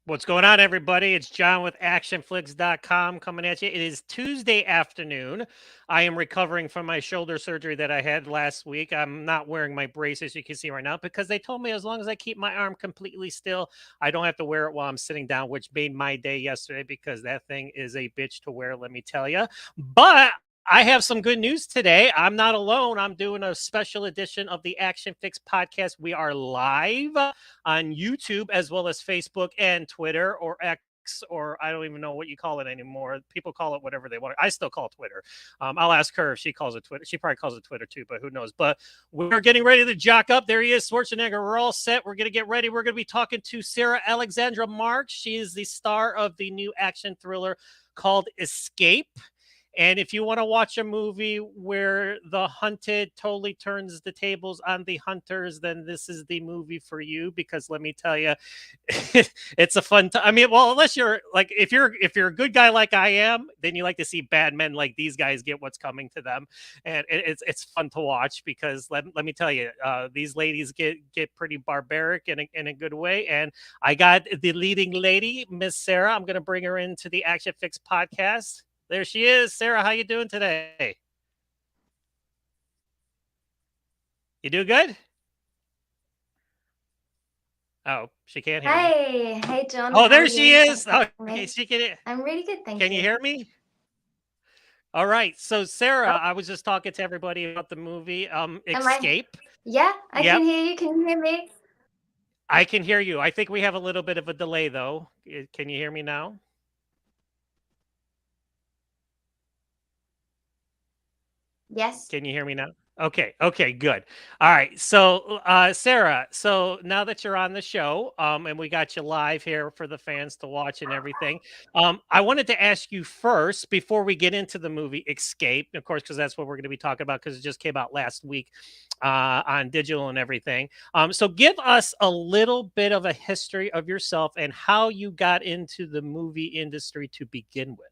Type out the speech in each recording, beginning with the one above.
What's going on, everybody? It's John with ACTION-FLIX.com coming at you. It is Tuesday afternoon. I am recovering from my shoulder surgery that I had last week. I'm not wearing my brace, as you can see right now, because they told me as long as I keep my arm completely still, I don't have to wear it while I'm sitting down, which made my day yesterday because that thing is a bitch to wear, let me tell you. But I have some good news today. I'm not alone. I'm doing a special edition of the Action Fix podcast. We are live on YouTube as well as Facebook and Twitter or X, or I don't even know what you call it anymore. People call it whatever they want. I still call it Twitter. I'll ask her if she calls it Twitter. She probably calls it Twitter too, but who knows? But we're getting ready to jock up. There he is, Schwarzenegger. We're all set. We're going to get ready. We're going to be talking to Sarah Alexandra Marks. She is the star of the new action thriller called Escape. And if you want to watch a movie where the hunted totally turns the tables on the hunters, then this is the movie for you. Because let me tell you, it's a fun time. I mean, well, unless you're like, if you're a good guy like I am, then you like to see bad men like these guys get what's coming to them, and it's fun to watch because let me tell you, these ladies get pretty barbaric in a good way. And I got the leading lady, Miss Sarah. I'm going to bring her into the Action Fix podcast. There she is. Sarah, how you doing today? You do good? Oh, she can't hear me. Hey, John, Oh, how are there she you? is. Thanks for having Okay, me. she can. I'm really good, thank Can you you. hear me? All right. So, Sarah, Oh, I was just talking to everybody about the movie am I? Escape. Yeah, I can Yep, hear you. Can you hear me? I can hear you. I think we have a little bit of a delay though. Can you hear me now? Yes. Can you hear me now? Okay, okay, good. All right. So, Sarah, so now that you're on the show, and we got you live here for the fans to watch and everything, I wanted to ask you first before we get into the movie Escape, of course, because that's what we're going to be talking about because it just came out last week on digital and everything. So, give us a little bit of a history of yourself and how you got into the movie industry to begin with.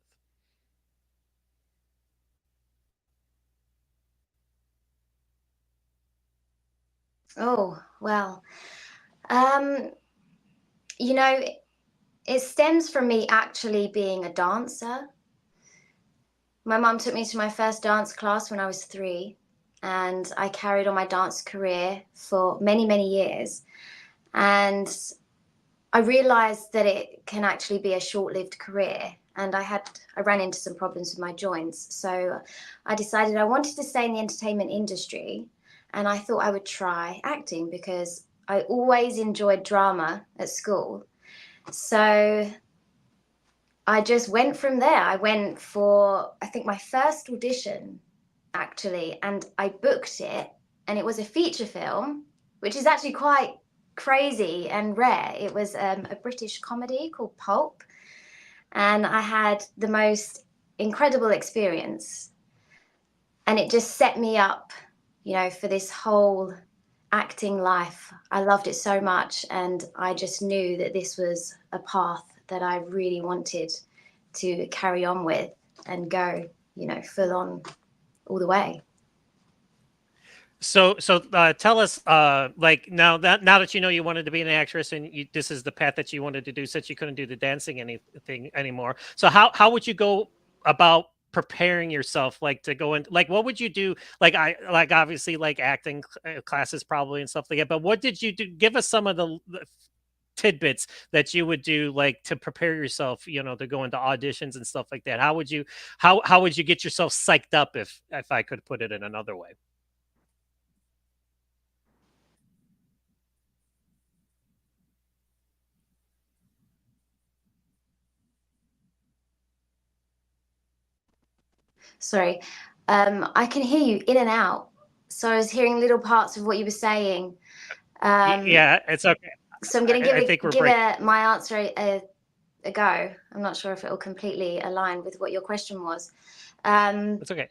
Oh, well. Um, you know, it stems from me actually being a dancer. My mum took me to my first dance class when I was 3, and I carried on my dance career for many, many years. And I realized that it can actually be a short-lived career, and I ran into some problems with my joints. So I decided I wanted to stay in the entertainment industry, and I thought I would try acting because I always enjoyed drama at school. So I just went from there. I went for, I think, my first audition actually, and I booked it, and it was a feature film, which is actually quite crazy and rare. It was a British comedy called Pulp, and I had the most incredible experience, and it just set me up, for this whole acting life. I loved it so much, and I just knew that this was a path that I really wanted to carry on with and go, full on all the way. So tell us, like now that you know you wanted to be an actress and this is the path that you wanted to do, since you couldn't do the dancing anything anymore. So how would you go about preparing yourself, like to go in, like what would you do? Like obviously like acting classes probably and stuff like that. But what did you do? Give us some of the tidbits that you would do, like to prepare yourself, to go into auditions and stuff like that. How would you get yourself psyched up, if I could put it in another way? Sorry. I can hear you in and out. So I was hearing little parts of what you were saying. Um, Yeah, it's okay. so I'm going to give I think we're give breaking. my answer a go. I'm not sure if it will completely align with what your question was. Um, It's okay.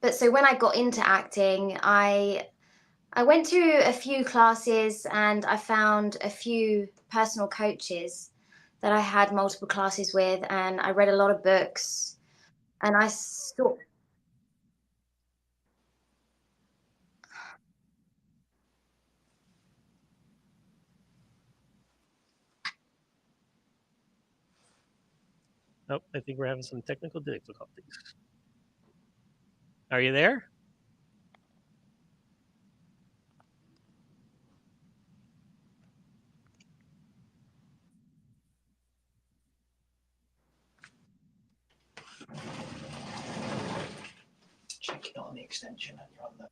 but so when I got into acting, I went to a few classes, and I found a few personal coaches that I had multiple classes with, and I read a lot of books, and I saw. Oh, I think we're having some technical difficulties. Are you there? Check it on the extension and you're on the.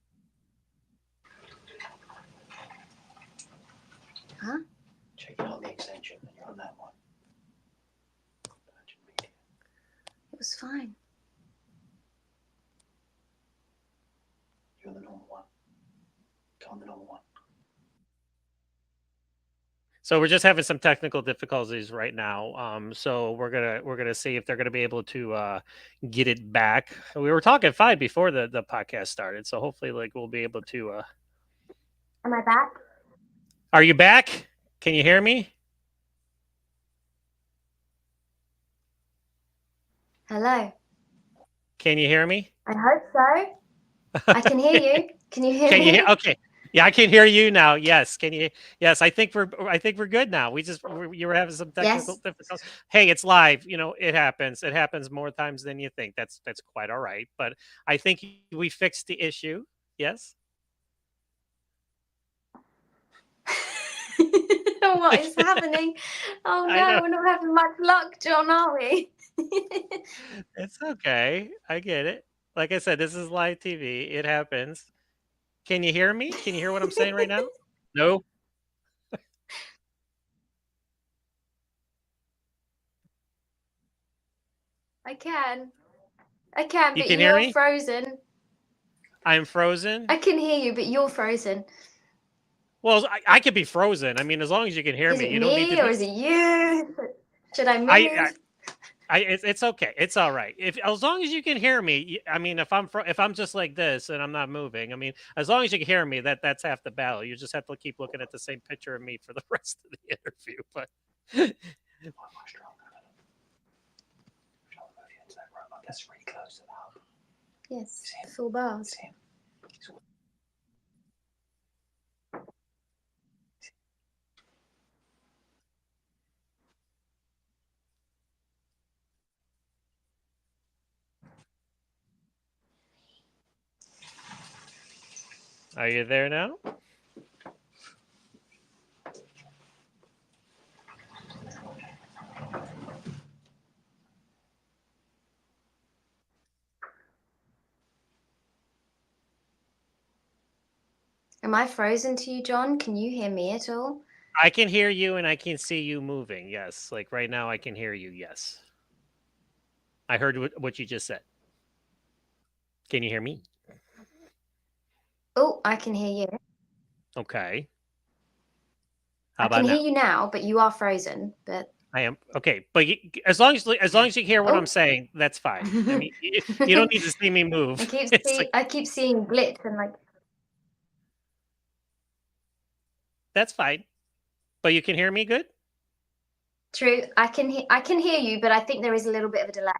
Huh? Check it on the extension and you're on that one. It was fine. You're on the normal one. Go on the normal one. So we're just having some technical difficulties right now. So we're gonna see if they're gonna be able to get it back. We were talking fine before the podcast started, so hopefully, like, we'll be able to. Am I back? Are you back? Can you hear me? Hello. Can you hear me? I hope so. I can hear you. Can you hear Can you me? hear? Okay. Yeah, I can hear you now. Yes. Can you? Yes, I think we're good now. You were having some technical Yes. difficulties. Hey, it's live. You know, it happens. It happens more times than you think. That's quite all right. But I think we fixed the issue. Yes. What is happening? Oh I know. no, we're not having much luck, John, are we? It's okay. I get it. Like I said, this is live TV. It happens. Can you hear me? Can you hear what I'm saying right now? No. I can, You but can hear you're me? frozen. I'm frozen. I can hear you, but you're frozen. Well, I could be frozen. I mean, as long as you can hear Is me, it you don't need to me or be. is it you? Should I I, move? it's okay. It's all right. If as long as you can hear me, I mean, if I'm just like this and I'm not moving, I mean, as long as you can hear me, that's half the battle. You just have to keep looking at the same picture of me for the rest of the interview. But That's really close to the hub. Yes, full bars. are you there now? Am I frozen to you, John? Can you hear me at all? I can hear you and I can see you moving. Yes, like right now, I can hear you. Yes, I heard what you just said. Can you hear me? Oh, I can hear you. Okay. How I about can now? hear you now, but you are frozen. But I am okay, but as long as you hear what I'm oh, saying, that's fine. I mean, you don't need to see me move. It's like I keep seeing glitch and like. that's fine, but you can hear me good. True, I can hear you, but I think there is a little bit of a delay.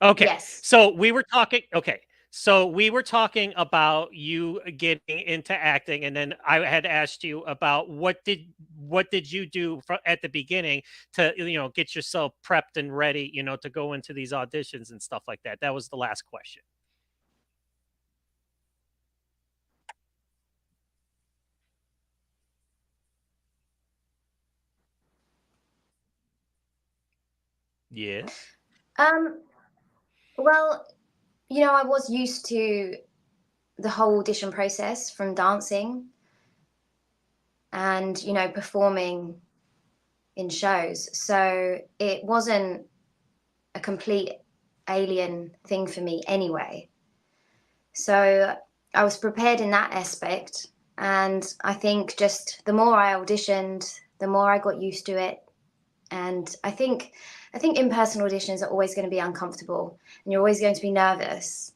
Okay, Yes. so we were talking. Okay, so we were talking about you getting into acting, and then I had asked you about what did you do at the beginning to get yourself prepped and ready, to go into these auditions and stuff like that. That was the last question. Yes. Well, I was used to the whole audition process from dancing and, performing in shows. So it wasn't a complete alien thing for me anyway. So I was prepared in that aspect. And I think just the more I auditioned, the more I got used to it. And I think in-person auditions are always going to be uncomfortable and you're always going to be nervous.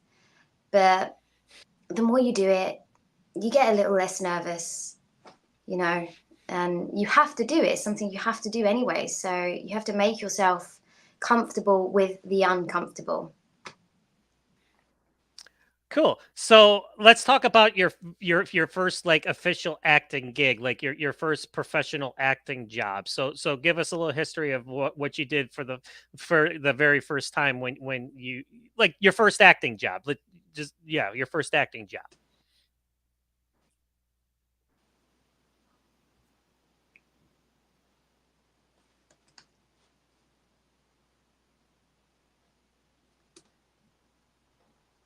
But the more you do it, you get a little less nervous, and you have to do it. It's something you have to do anyway. So you have to make yourself comfortable with the uncomfortable. Cool. So let's talk about your first like official acting gig, like your first professional acting job. So give us a little history of what you did for the very first time when you like your first acting job. Just yeah, your first acting job.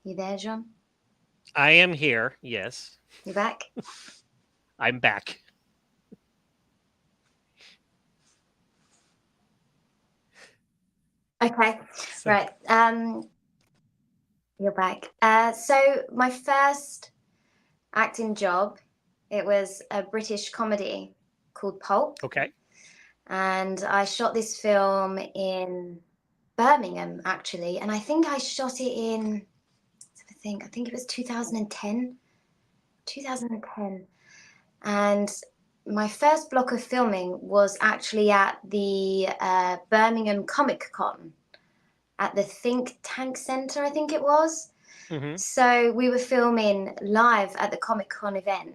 You there, John? I am here. Yes, You back? I'm back. Okay, So, right. You're back. So my first acting job, it was a British comedy called Pulp, okay. and I shot this film in Birmingham actually, and I think I shot it in. I think it was 2010. 2010. And my first block of filming was actually at the Birmingham Comic Con at the Think Tank Centre, I think it was. Hmm. So we were filming live at the Comic Con event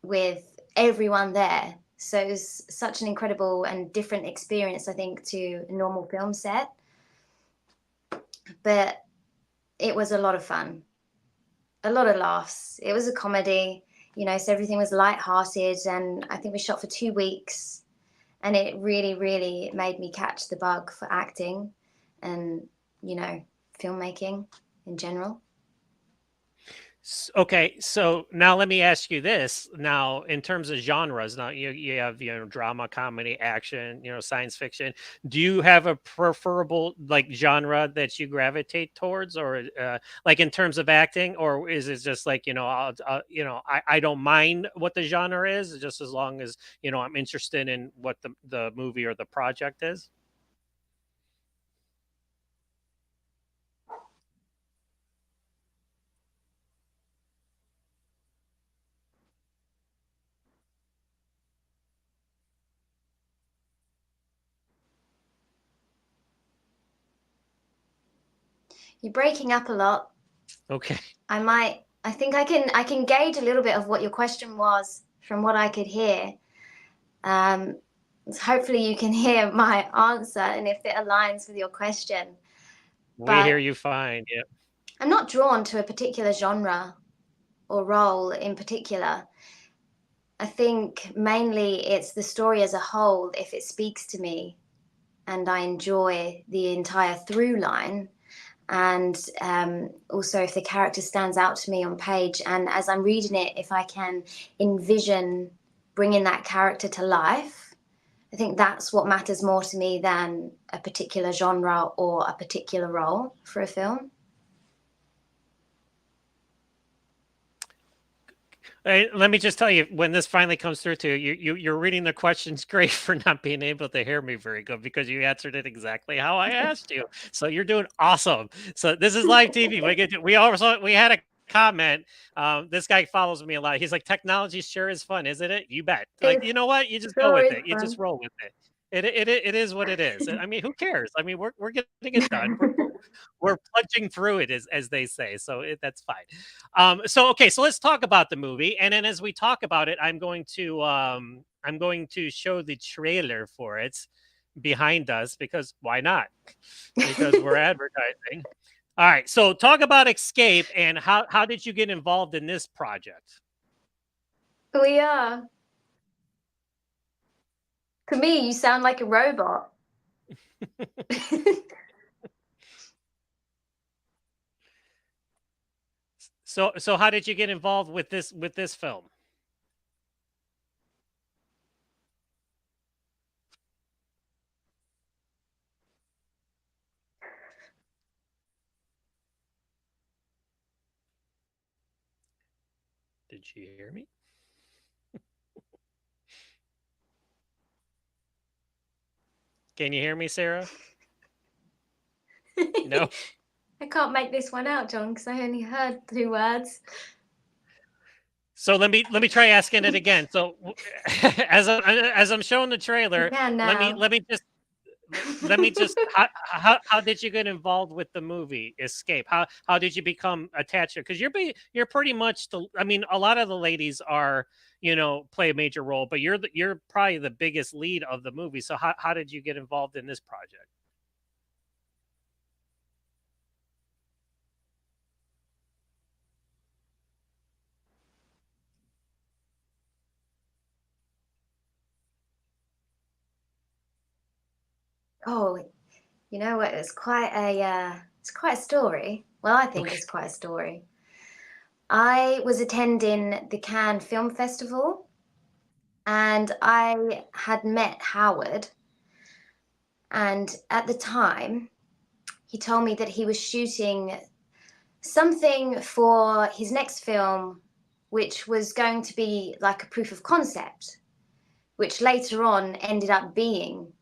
with everyone there. So it was such an incredible and different experience, I think, to a normal film set. But it was a lot of fun, a lot of laughs. It was a comedy, you know, so everything was light-hearted. And I think we shot for 2 weeks. And it really, really made me catch the bug for acting and, you know, filmmaking in general. Okay, so now let me ask you this. Now, in terms of genres, now you have drama, comedy, action, science fiction. Do you have a preferable like genre that you gravitate towards, or like in terms of acting, or is it just like I don't mind what the genre is, just as long as I'm interested in what the movie or the project is. You're breaking up a lot. Okay. I think I can gauge a little bit of what your question was from what I could hear. Um, hopefully you can hear my answer and if it aligns with your question. We hear But you fine. Yeah. I'm not drawn to a particular genre or role in particular. I think mainly it's the story as a whole, if it speaks to me and I enjoy the entire through line. And also if the character stands out to me on page, and as I'm reading it, if I can envision bringing that character to life, I think that's what matters more to me than a particular genre or a particular role for a film. Let me just tell you, when this finally comes through to you, you're reading the questions great for not being able to hear me very good because you answered it exactly how I asked you. So you're doing awesome. So this is live TV. We had a comment. This guy follows me a lot. He's like, technology sure is fun, isn't it? You bet. Like, It you know what? You just go sure with is it. You just fun. roll with it. It is what it is. I mean, who cares? I mean, we're getting it done. We're plunging through it, as they say. So that's fine. So okay, so let's talk about the movie, and then as we talk about it, I'm going to show the trailer for it behind us because why not? Because we're advertising. All right, so talk about Escape and how did you get involved in this project? We are. To me, you sound like a robot. So how did you get involved with this film? Did you hear me? Can you hear me, Sarah? No. I can't make this one out, John, because I only heard 2 words. So let me try asking it again. So as I'm showing the You trailer, can let me now. let me just let me just how did you get involved with the movie Escape? How did you become attached to it? Because you're pretty much the, I mean, a lot of the ladies are, play a major role, but you're probably the biggest lead of the movie. So how did you get involved in this project? Oh, you know what? It's quite a story. Well, I think Okay. it's quite a story. I was attending the Cannes Film Festival, and I had met Howard. And at the time, he told me that he was shooting something for his next film, which was going to be like a proof of concept, which later on ended up being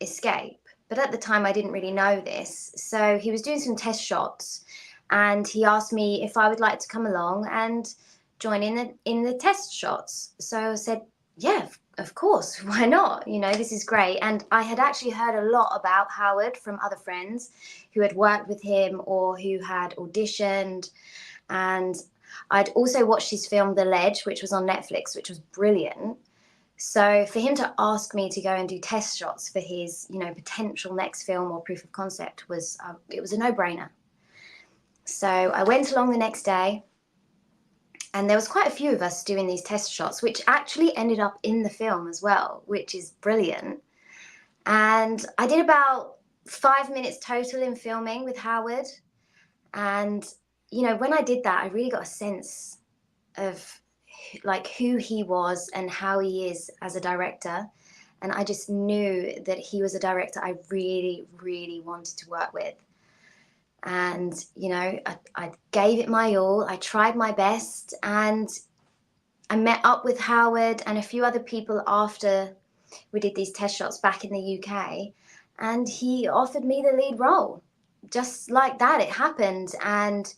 Escape. But at the time, I didn't really know this. So he was doing some test shots, and he asked me if I would like to come along and join in the test shots. So I said, yeah, of course, why not? This is great. And I had actually heard a lot about Howard from other friends who had worked with him or who had auditioned. And I'd also watched his film The Ledge, which was on Netflix, which was brilliant. So for him to ask me to go and do test shots for his, potential next film or proof of concept was it was a no-brainer. So I went along the next day, and there was quite a few of us doing these test shots, which actually ended up in the film as well, which is brilliant. And I did about 5 minutes total in filming with Howard. And, when I did that, I really got a sense of like who he was and how he is as a director. And I just knew that he was a director I really, really wanted to work with. And, I gave it my all. I tried my best. And I met up with Howard and a few other people after we did these test shots back in the UK. And he offered me the lead role. Just like that, it happened. And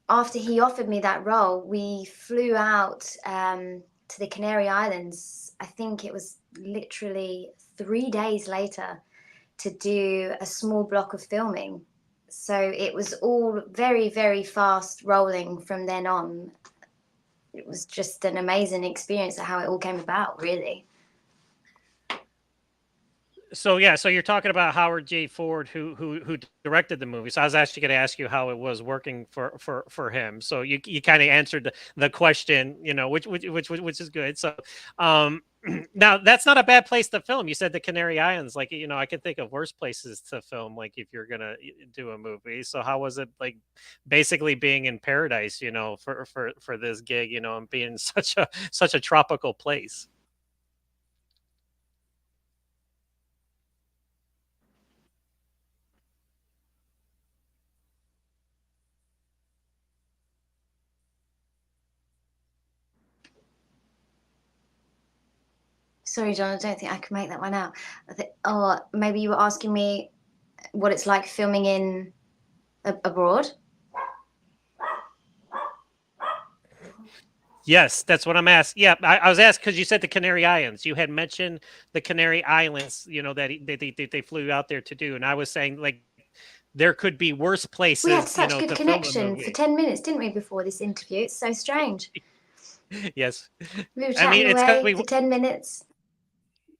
after he offered me that role, we flew out to the Canary Islands. I think it was literally 3 days later to do a small block of filming. So it was all very, very fast rolling from then on. It was just an amazing experience of how it all came about, really. So yeah, so you're talking about Howard J. Ford, who directed the movie. So I was actually going to ask you how it was working for him. So you kind of answered the question, which is good. So now that's not a bad place to film. You said the Canary Islands, like I could think of worse places to film, like if you're gonna do a movie. So how was it like, basically being in paradise, for this gig, and being in such a tropical place? Sorry, John, I don't think I can make that one out. Or maybe you were asking me what it's like filming in abroad. Yes, that's what I'm asking. Yeah, I was asked because you said the Canary Islands. You had mentioned the Canary Islands, that they flew out there to do, and I was saying like there could be worse We had places, such good to film a connection for movie. 10 minutes, didn't we, before this interview? It's so strange. Yes, We were I mean chatting it's because away we. for 10 minutes.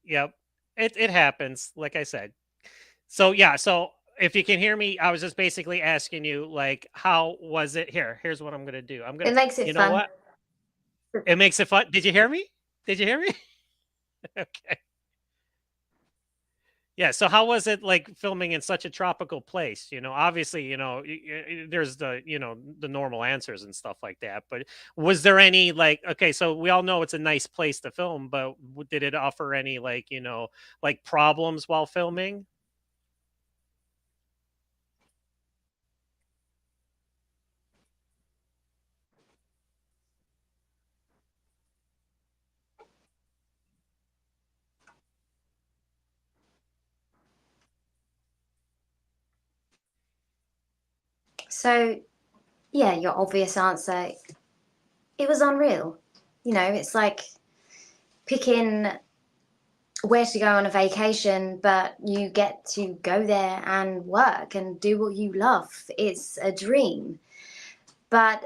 Yep, it happens. Like I said. So yeah, so if you can hear me, I was just basically asking you like, how was it? Here's what I'm gonna do. I'm gonna. It makes it You know fun. what? It makes it fun. Did you hear me? Did you hear me? Okay. Yeah, so how was it like filming in such a tropical place? Obviously, there's the normal answers and stuff like that, but was there any like, okay, so we all know it's a nice place to film, but did it offer any like, like problems while filming? So, yeah, your obvious answer, it was unreal. It's like picking where to go on a vacation, but you get to go there and work and do what you love. It's a dream. But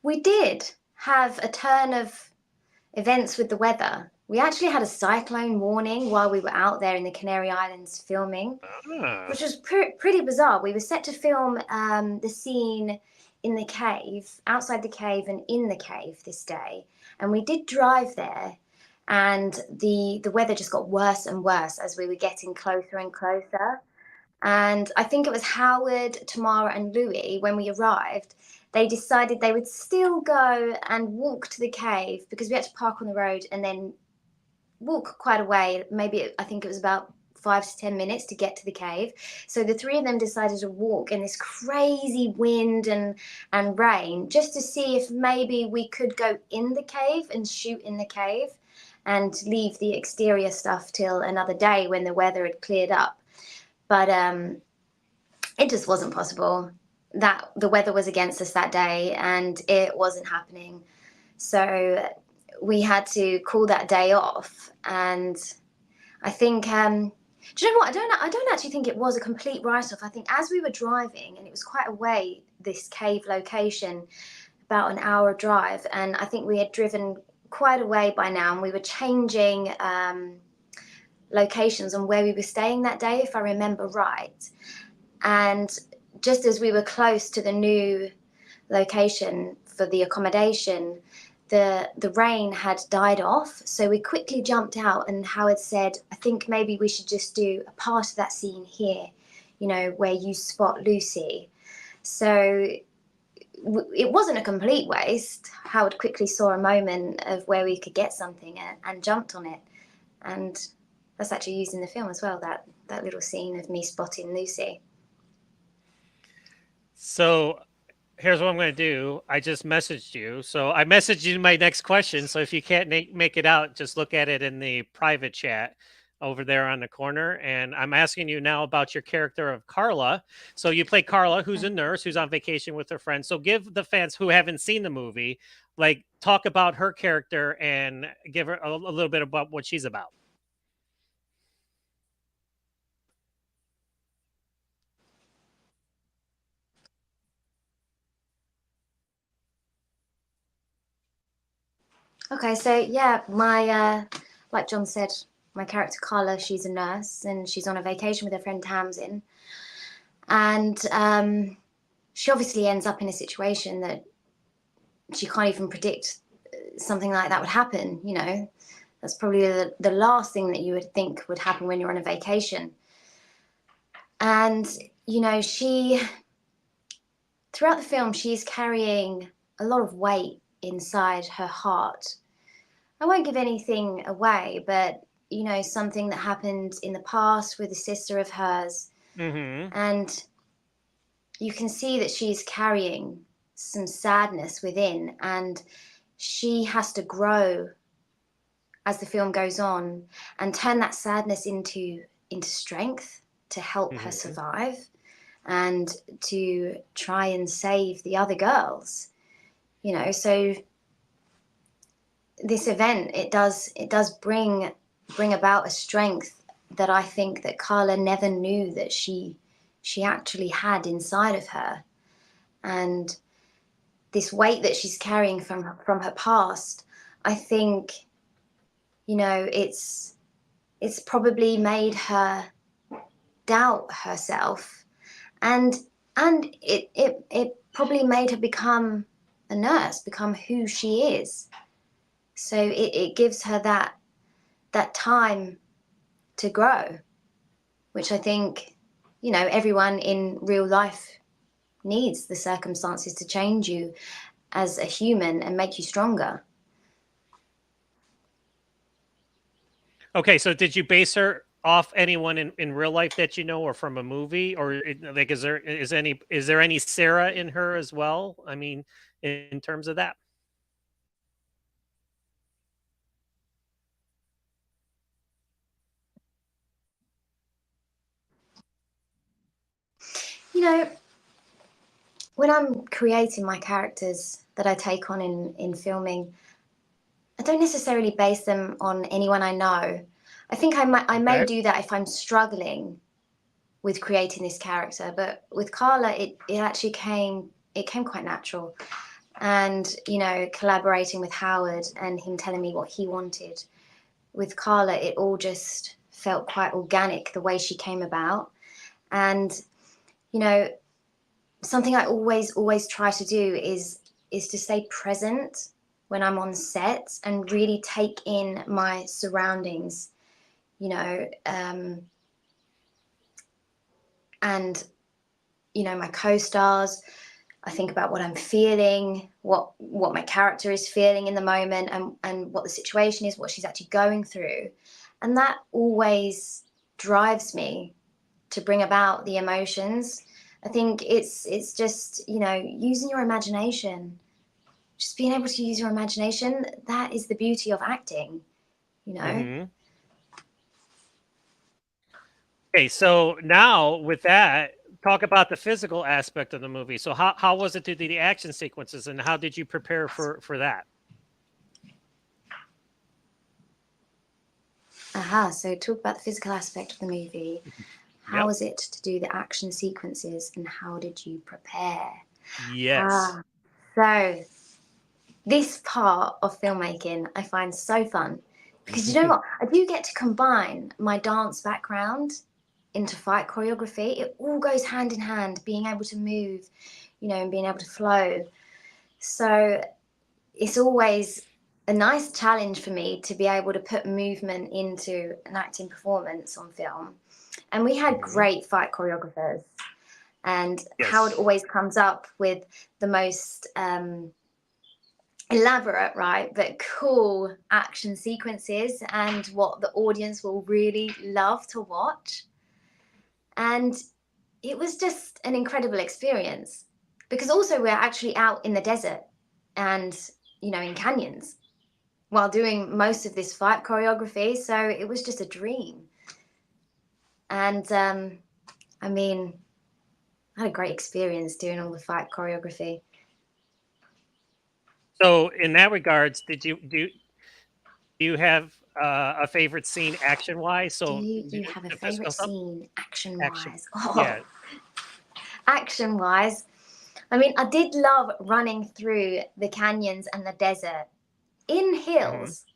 we did have a turn of events with the weather. We actually had a cyclone warning while we were out there in the Canary Islands filming, which was pretty bizarre. We were set to film the scene in the cave, outside the cave and in the cave this day. And we did drive there, and the weather just got worse and worse as we were getting closer and closer. And I think it was Howard, Tamara, and Louis, when we arrived, they decided they would still go and walk to the cave because we had to park on the road and then walk quite a way. Maybe I think it was about 5 to 10 minutes to get to the cave. So the three of them decided to walk in this crazy wind and rain just to see if maybe we could go in the cave and shoot in the cave and leave the exterior stuff till another day when the weather had cleared up. But it just wasn't possible. That the weather was against us that day and it wasn't happening. So we had to call that day off. And I think, do you know what? I don't actually think it was a complete write-off. I think as we were driving, and it was quite a way, this cave location, about an hour drive, and I think we had driven quite a way by now, and we were changing locations on where we were staying that day, if I remember right. And just as we were close to the new location for the accommodation, the rain had died off. So we quickly jumped out, and Howard said, I think maybe we should just do a part of that scene here, you know, where you spot Lucy. So it wasn't a complete waste. Howard quickly saw a moment of where we could get something and jumped on it. And that's actually used in the film as well, that little scene of me spotting Lucy. So here's what I'm going to do. I just messaged you. So I messaged you my next question. So if you can't make it out, just look at it in the private chat over there on the corner. And I'm asking you now about your character of Carla. So you play Carla, who's a nurse, who's on vacation with her friends. So give the fans who haven't seen the movie, like, talk about her character and give her a little bit about what she's about. Okay, so yeah, my like John said, my character Carla, she's a nurse and she's on a vacation with her friend Tamsin, and she obviously ends up in a situation that she can't even predict something like that would happen. You know, that's probably the last thing that you would think would happen when you're on a vacation. And you know, she throughout the film, she's carrying a lot of weight inside her heart. I won't give anything away, but you know, something that happened in the past with a sister of hers. Mm-hmm. And you can see that she's carrying some sadness within, and she has to grow as the film goes on and turn that sadness into strength to help her survive and to try and save the other girls. You know, so this event, it does bring about a strength that I think that Carla never knew that she actually had inside of her. And this weight that she's carrying from her past, I think, you know, it's probably made her doubt herself, and it probably made her become a nurse, become who she is. So it gives her that time to grow, which I think, you know, everyone in real life needs the circumstances to change you as a human and make you stronger. Okay, so did you base her off anyone in real life that you know, or from a movie, or like is there any Sarah in her as well? I mean, in terms of that. You know, when I'm creating my characters that I take on in filming, I don't necessarily base them on anyone I know. I think I may do that if I'm struggling with creating this character, but with Carla, it actually came quite natural. And, you know, collaborating with Howard and him telling me what he wanted. With Carla, it all just felt quite organic, the way she came about. And, you know, something I always try to do is to stay present when I'm on set and really take in my surroundings, you know, and, you know, my co-stars. I think about what I'm feeling, what my character is feeling in the moment, and what the situation is, what she's actually going through. And that always drives me to bring about the emotions. I think it's just, you know, using your imagination, just being able to use your imagination. That is the beauty of acting, you know. Mm-hmm. Okay, so now with that, talk about the physical aspect of the movie. So how was it to do the action sequences, and how did you prepare for that? So talk about the physical aspect of the movie. How was it to do the action sequences, and how did you prepare? Yes. So this part of filmmaking I find so fun, because you know what? I do get to combine my dance background into fight choreography. It all goes hand in hand, being able to move, you know, and being able to flow. So it's always a nice challenge for me to be able to put movement into an acting performance on film. And we had great fight choreographers, and Howard always comes up with the most elaborate, right, but cool action sequences, and what the audience will really love to watch. And it was just an incredible experience, because also we're actually out in the desert and, you know, in canyons while doing most of this fight choreography. So it was just a dream. And I mean, I had a great experience doing all the fight choreography. So in that regards, do you have a favorite scene action wise? So Do you have a favorite scene action wise? Yeah. Action wise, I mean, I did love running through the canyons and the desert in heels.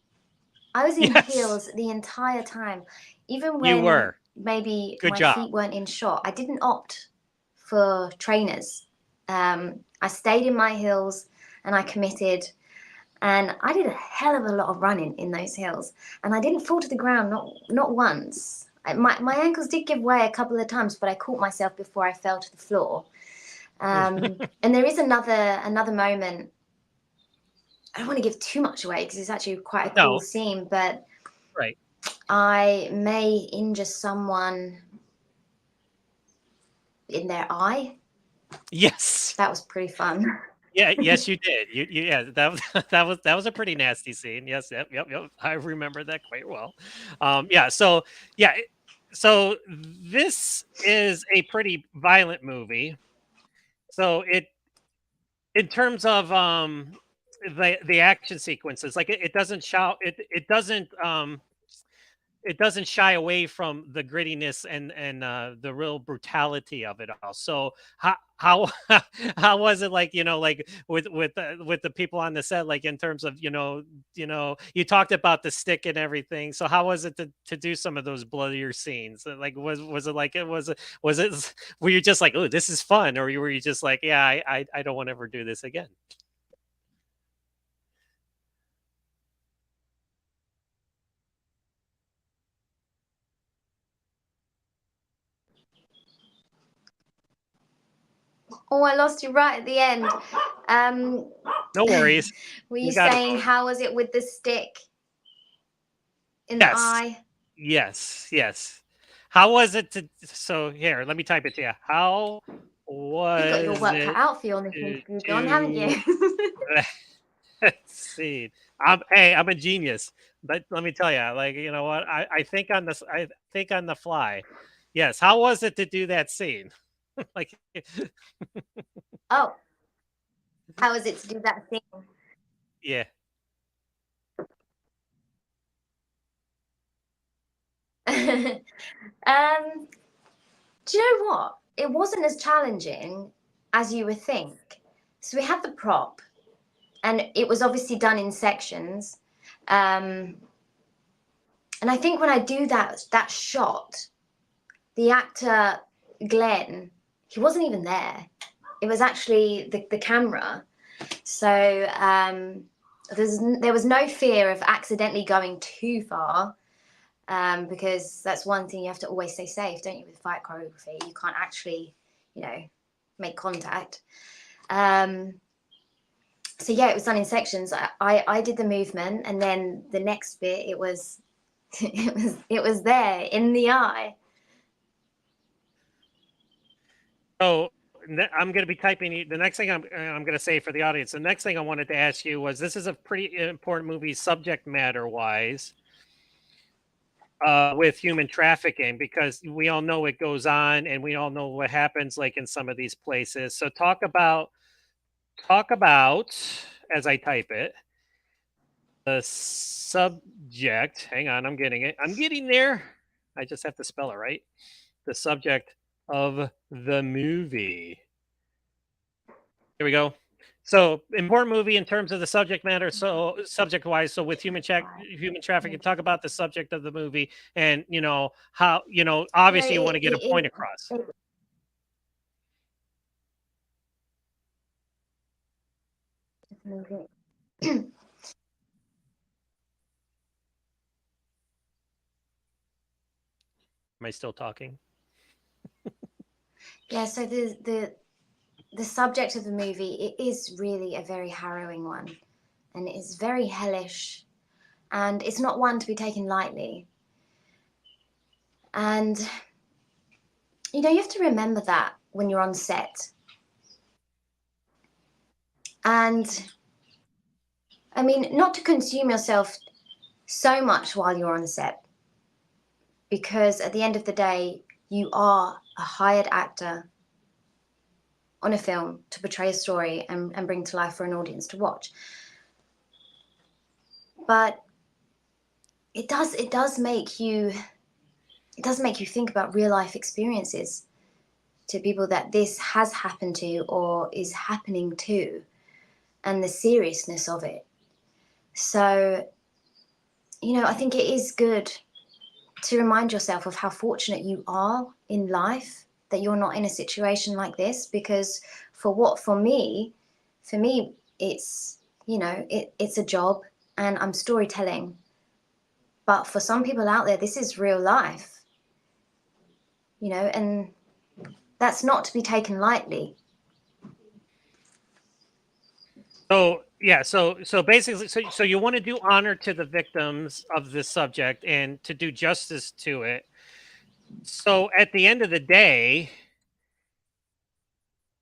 I was in heels the entire time, even when maybe my feet weren't in shot. I didn't opt for trainers. I stayed in my heels and I committed, and I did a hell of a lot of running in those hills, and I didn't fall to the ground, not once. My ankles did give way a couple of times, but I caught myself before I fell to the floor. And there is another moment. I don't want to give too much away because it's actually quite a cool scene, but I may injure someone in their eye. Yes. That was pretty fun. Yeah, yes, you did. Yeah, that was a pretty nasty scene. Yes, yep. I remember that quite well. So this is a pretty violent movie. So in terms of the action sequences, like it doesn't shout it doesn't shy away from the grittiness and the real brutality of it all. So how how was it, like, you know, like with the people on the set, like in terms of, you know, you talked about the stick and everything. So how was it to do some of those bloodier scenes? Like was it like was it were you just like, oh, this is fun, or were you just like, yeah, I don't want to ever do this again? Oh, I lost you right at the end. No worries. Were you saying how was it with the stick in the eye? Yes. How was it to? So here, let me type it to you. How was You've got your work cut out for you on this interview, John, haven't you? Let's see. I'm a genius, but let me tell you, like, you know what? I think on this. I think on the fly. Yes. How was it to do that scene? Like, Oh, how was it to do that scene? yeah. Do you know what? It wasn't as challenging as you would think. So we had the prop, and it was obviously done in sections. And I think when I do that shot, the actor Glenn, he wasn't even there. It was actually the camera. So there was no fear of accidentally going too far, because that's one thing you have to always stay safe, don't you? With fight choreography, you can't actually, make contact. So yeah, it was done in sections. I did the movement, and then the next bit, it was it was there in the eye. So I'm going to be typing the next thing I'm going to say for the audience. The next thing I wanted to ask you was, this is a pretty important movie subject matter wise, with human trafficking, because we all know it goes on and we all know what happens like in some of these places. So talk about, as I type it, the subject. Hang on, I'm getting it. I'm getting there. I just have to spell it right. The subject of the movie. Here we go. So important movie in terms of the subject matter. So subject wise, so with human trafficking, talk about the subject of the movie, and how, obviously you want to get a point across. Am I still talking? Yeah, so the subject of the movie, it is really a very harrowing one, and it is very hellish, and it's not one to be taken lightly. And you have to remember that when you're on set. And I mean, not to consume yourself so much while you're on set, because at the end of the day, you are a hired actor on a film to portray a story and bring to life for an audience to watch. But it does make you think about real life experiences to people that this has happened to or is happening to, and the seriousness of it. So, I think it is good to remind yourself of how fortunate you are in life, that you're not in a situation like this, because for me, it's, it's a job and I'm storytelling. But for some people out there, this is real life, and that's not to be taken lightly. So yeah, so basically, so you want to do honor to the victims of this subject and to do justice to it. So at the end of the day,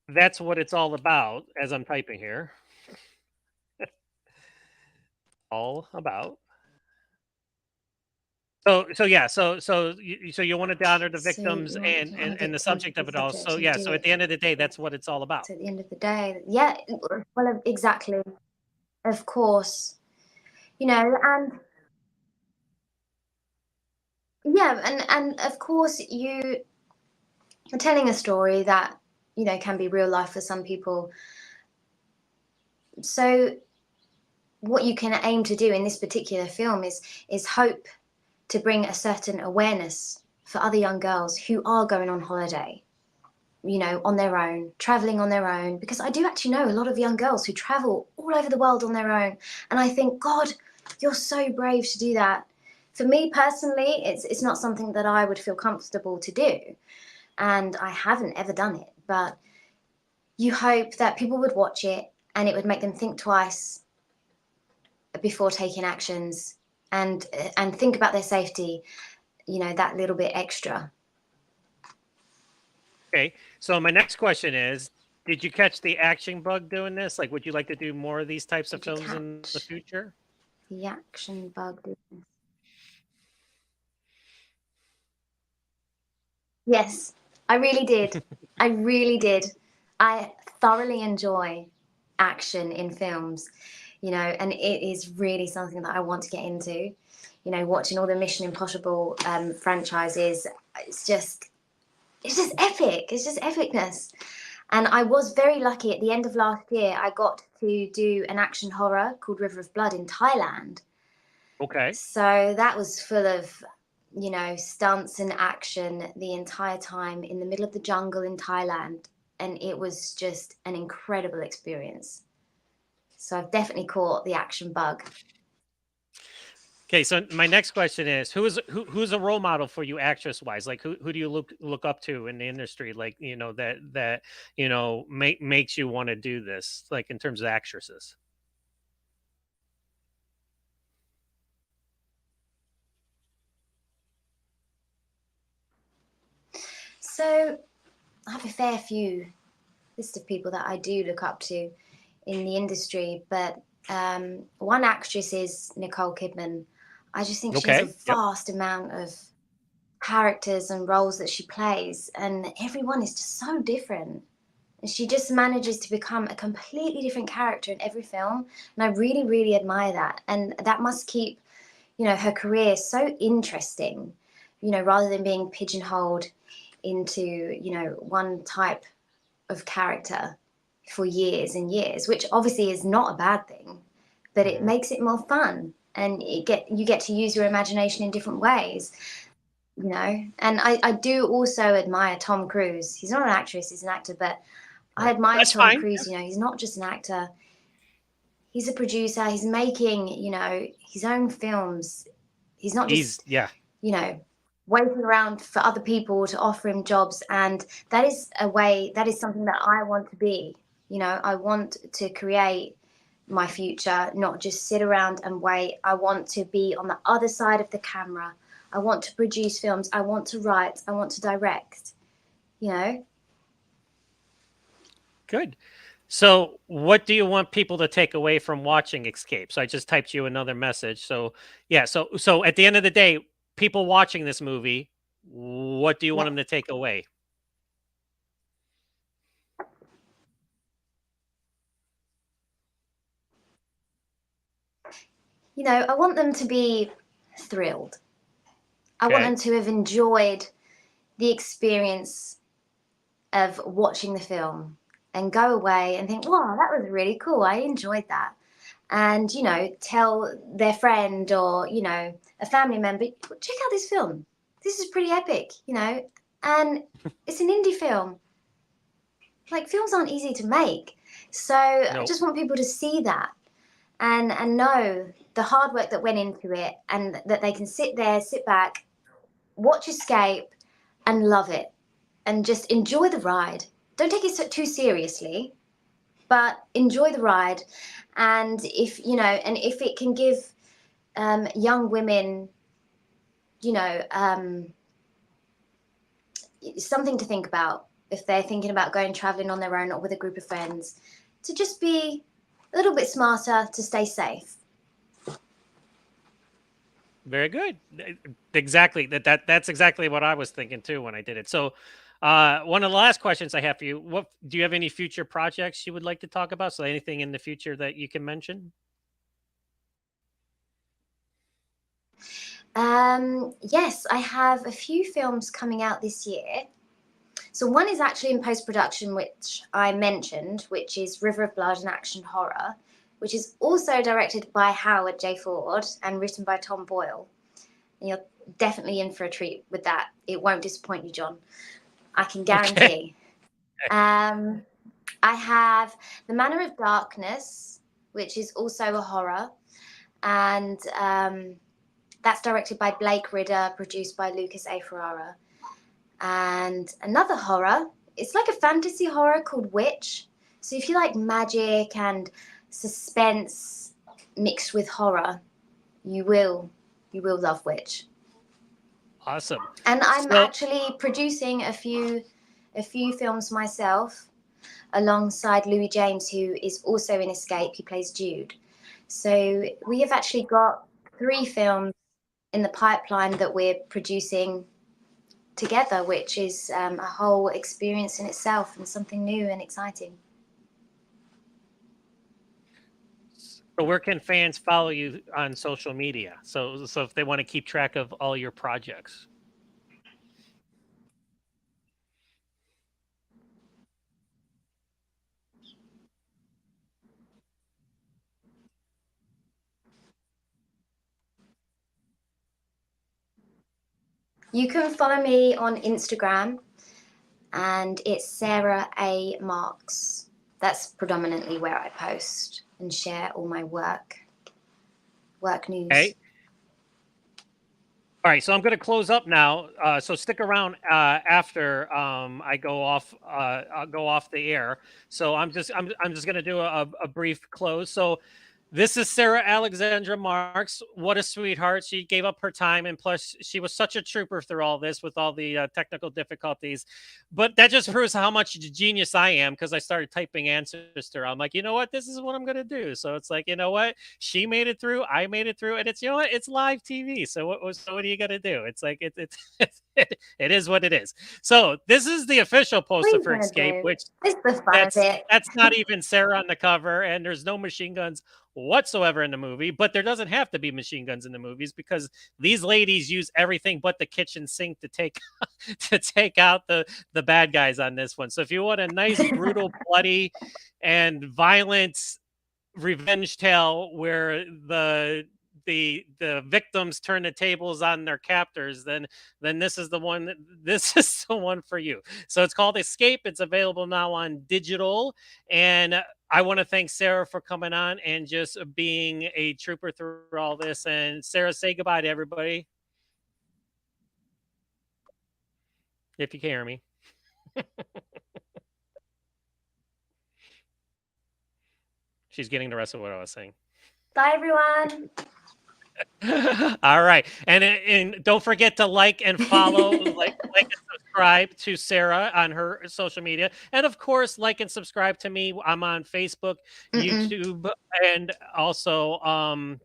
that's what it's all about, as I'm typing here. All about. So yeah, so you want to honor the victims and the subject of it all. So yeah, so at the end of the day, that's what it's all about. So at the end of the day, yeah, well, exactly, of course, and yeah, and of course you're telling a story that can be real life for some people. So what you can aim to do in this particular film is hope to bring a certain awareness for other young girls who are going on holiday, on their own, traveling on their own, because I do actually know a lot of young girls who travel all over the world on their own, and I think, God, you're so brave to do that. For me personally, it's not something that I would feel comfortable to do, and I haven't ever done it, but you hope that people would watch it and it would make them think twice before taking actions and think about their safety, that little bit extra. Okay, so my next question is, did you catch the action bug doing this? Like, would you like to do more of these types of films in the future? The action bug doing this. Yes, I really did. I really did. I thoroughly enjoy action in films. you know, and it is really something that I want to get into. You know, watching all the Mission Impossible franchises, it's just epic. It's just epicness. And I was very lucky. At the end of last year, I got to do an action horror called River of Blood in Thailand. Okay. So that was full of, you know, stunts and action the entire time in the middle of the jungle in Thailand. And it was just an incredible experience. So I've definitely caught the action bug. Okay, so my next question is, who's a role model for you actress wise? Like who do you look up to in the industry? Like, you know, that you know makes you want to do this, like in terms of actresses. So I have a fair few list of people that I do look up to in the industry, but one actress is Nicole Kidman. I just think she has a Okay. Yep. vast amount of characters and roles that she plays, and everyone is just so different. And she just manages to become a completely different character in every film, and I really, really admire that. And that must keep, you know, her career so interesting, you know, rather than being pigeonholed into, you know, one type of character for years and years, which obviously is not a bad thing, but it makes it more fun, and you get to use your imagination in different ways, you know. And I do also admire Tom Cruise. He's not an actress, he's an actor, but I Right. admire That's Tom fine. Cruise. You know, he's not just an actor, he's a producer, he's making, you know, his own films. He's not just, Yeah. you know, waiting around for other people to offer him jobs. And that is something that I want to be. You know, I want to create my future, not just sit around and wait. I want to be on the other side of the camera. I want to produce films. I want to write. I want to direct, you know. Good. So, what do you want people to take away from watching Escape? So, I just typed you another message. So, yeah. So at the end of the day, people watching this movie, what do you want Yeah. them to take away? You know, I want them to be thrilled. I want them Okay. to have enjoyed the experience of watching the film and go away and think, wow, that was really cool. I enjoyed that. And, you know, tell their friend or, you know, a family member, check out this film. This is pretty epic, you know, and it's an indie film. Like, films aren't easy to make. So I No. just want people to see that and know the hard work that went into it, and that they can sit there, sit back, watch Escape and love it and just enjoy the ride. Don't take it too seriously, but enjoy the ride. And if, you know, and if it can give young women, you know, something to think about if they're thinking about going traveling on their own or with a group of friends, to just be a little bit smarter, to stay safe. Very good. Exactly. That's exactly what I was thinking too when I did it. So, one of the last questions I have for you: what do you have any future projects you would like to talk about? So, anything in the future that you can mention? Yes, I have a few films coming out this year. So one is actually in post-production, which I mentioned, which is River of Blood, an action horror, which is also directed by Howard J. Ford and written by Tom Boyle. And you're definitely in for a treat with that. It won't disappoint you, John. I can Okay. guarantee. I have The Manor of Darkness, which is also a horror. And that's directed by Blake Ridder, produced by Lucas A. Ferrara. And another horror, it's like a fantasy horror called Witch. So if you like magic and suspense mixed with horror, you will love Witch. Awesome. And I'm So, actually producing a few films myself alongside Louis James, who is also in Escape. He plays Jude. So we have actually got 3 films in the pipeline that we're producing together, which is a whole experience in itself and something new and exciting. So where can fans follow you on social media? So if they want to keep track of all your projects. You can follow me on Instagram, and it's Sarah A. Marks. That's predominantly where I post and share all my work news. Okay. All right, so I'm going to close up now. So stick around after I go off. I'll go off the air. So I'm just going to do a brief close. So this is Sarah Alexandra Marks. What a sweetheart. She gave up her time, and plus she was such a trooper through all this with all the technical difficulties. But that just proves how much genius I am, because I started typing answers to her. I'm like, you know what? This is what I'm going to do. So it's like, you know what? She made it through. I made it through. And it's, you know what? It's live TV. So what are you going to do? It's like, it is what it is. So this is the official poster for Escape, which that's not even Sarah on the cover, and there's no machine guns whatsoever in the movie. But there doesn't have to be machine guns in the movies, because these ladies use everything but the kitchen sink to take out the bad guys on this one. So if you want a nice, brutal, bloody, and violent revenge tale where the victims turn the tables on their captors, then this is the one. This is the one for you. So it's called Escape. It's available now on digital, and I want to thank Sarah for coming on and just being a trooper through all this. And Sarah, say goodbye to everybody, if you can hear me. She's getting the rest of what I was saying. Bye, everyone. All right. And don't forget to like and follow, like and subscribe to Sarah on her social media. And of course, like and subscribe to me. I'm on Facebook, YouTube, and also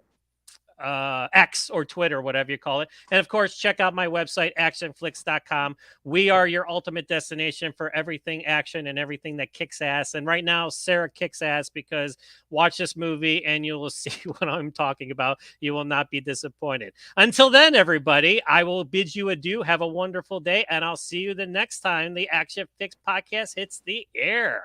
X or Twitter, whatever you call it. And of course, check out my website, ACTION-FLIX.com. We are your ultimate destination for everything action and everything that kicks ass. And right now, Sarah kicks ass, because watch this movie and you will see what I'm talking about. You will not be disappointed. Until then, everybody, I will bid you adieu. Have a wonderful day, and I'll see you the next time the Action Fix podcast hits the air.